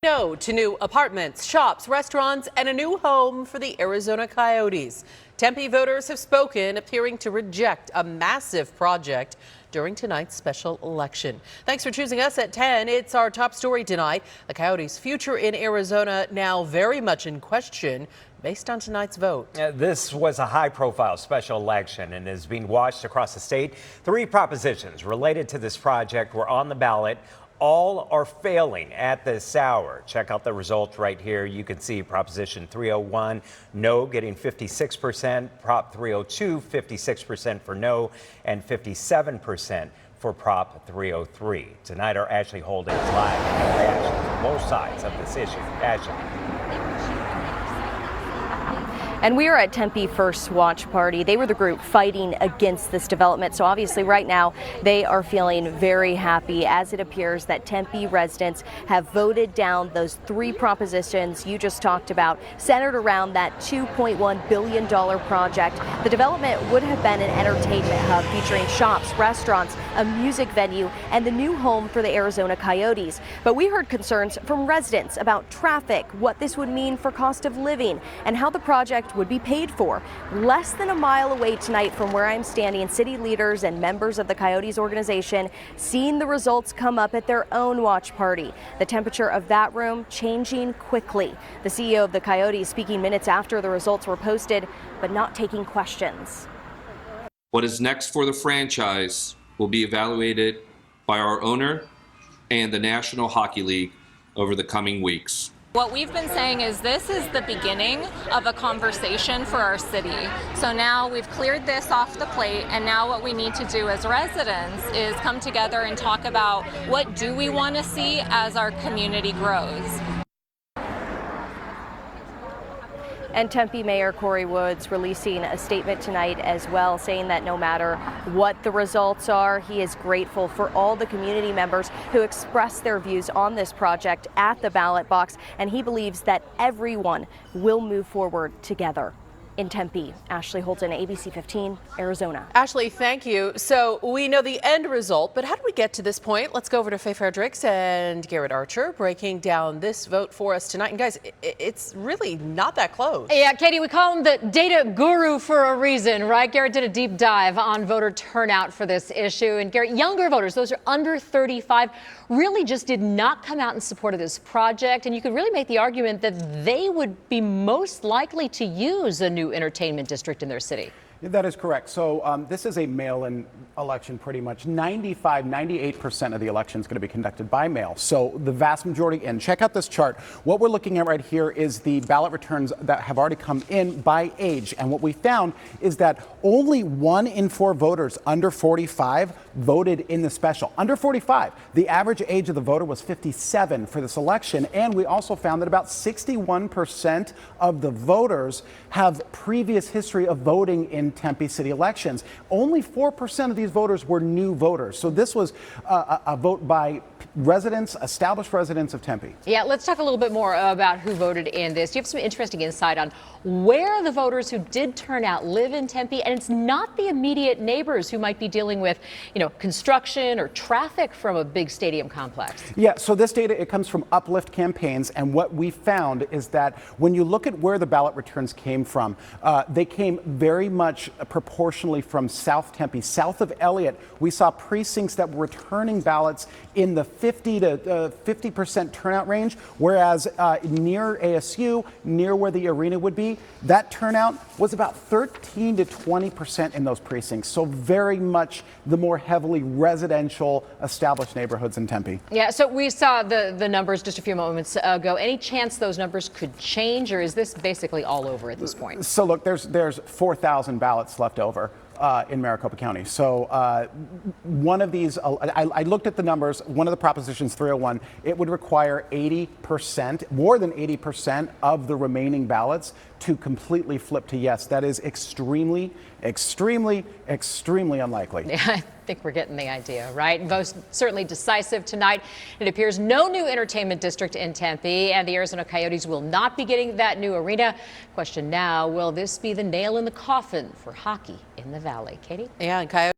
No to new apartments, shops, restaurants, and a new home for the Arizona Coyotes. Tempe voters have spoken, appearing to reject a massive project during tonight's special election. Thanks for choosing us at 10. It's our top story tonight. The Coyotes' future in Arizona now very much in question based on tonight's vote. This was a high-profile special election and is being watched across the state. 3 propositions related to this project were on the ballot. All are failing at this hour. Check out the results right here. You can see Proposition 301, no, getting 56%, Prop 302, 56% for no, and 57% for Prop 303. Tonight, our Ashley Holden is live and reaction from both sides of this issue. Ashley. And we are at Tempe First Watch Party. They were the group fighting against this development. So obviously right now they are feeling very happy as it appears that Tempe residents have voted down those 3 propositions you just talked about, centered around that $2.1 billion project. The development would have been an entertainment hub featuring shops, restaurants, a music venue, and the new home for the Arizona Coyotes. But we heard concerns from residents about traffic, what this would mean for cost of living, and how the project would be paid for. Less than a mile away tonight from where I'm standing, city leaders and members of the Coyotes organization seeing the results come up at their own watch party. The temperature of that room changing quickly. The CEO of the Coyotes speaking minutes after the results were posted, but not taking questions. What is next for the franchise will be evaluated by our owner and the National Hockey League over the coming weeks. What we've been saying is this is the beginning of a conversation for our city. So now we've cleared this off the plate, and now what we need to do as residents is come together and talk about what do we want to see as our community grows. And Tempe Mayor Corey Woods releasing a statement tonight as well, saying that no matter what the results are, he is grateful for all the community members who expressed their views on this project at the ballot box, and he believes that everyone will move forward together. In Tempe, Ashley Holden, ABC15 Arizona. Ashley, thank you. So we know the end result, but how did we get to this point? Let's go over to Faye Fredericks and Garrett Archer breaking down this vote for us tonight. And guys, it's really not that close. Yeah, Katie, we call him the data guru for a reason, right? Garrett did a deep dive on voter turnout for this issue. And Garrett, younger voters, those are under 35, really just did not come out in support of this project. And you could really make the argument that they would be most likely to use a new entertainment district in their city. That is correct. So this is a mail-in election pretty much. 98% of the election is going to be conducted by mail. So the vast majority, and check out this chart. What we're looking at right here is the ballot returns that have already come in by age. And what we found is that only 1 in 4 voters under 45 voted in the special. Under 45, the average age of the voter was 57 for this election. And we also found that about 61% of the voters have previous history of voting in Tempe city elections. Only 4% of these voters were new voters. So this was a vote by residents, established residents of Tempe. Yeah, let's talk a little bit more about who voted in this. You have some interesting insight on where the voters who did turn out live in Tempe, and it's not the immediate neighbors who might be dealing with, construction or traffic from a big stadium complex. Yeah, so this data, it comes from Uplift campaigns, and what we found is that when you look at where the ballot returns came from, they came very much proportionally from South Tempe. South of Elliott, we saw precincts that were returning ballots in the 50% turnout range, whereas near ASU, near where the arena would be, that turnout was about 13 to 20% in those precincts. So very much the more heavily residential established neighborhoods in Tempe. Yeah, so we saw the numbers just a few moments ago. Any chance those numbers could change, or is this basically all over at this point? So look, there's 4,000 ballots left over in Maricopa County. So one of these, I looked at the numbers, one of the propositions 301, it would require 80%, more than 80% of the remaining ballots to completely flip to yes. That is extremely, extremely, extremely unlikely. Yeah, I think we're getting the idea, right? Most certainly decisive tonight. It appears no new entertainment district in Tempe, and the Arizona Coyotes will not be getting that new arena. Question now, will this be the nail in the coffin for hockey in the Valley? Katie? Yeah, and Coyotes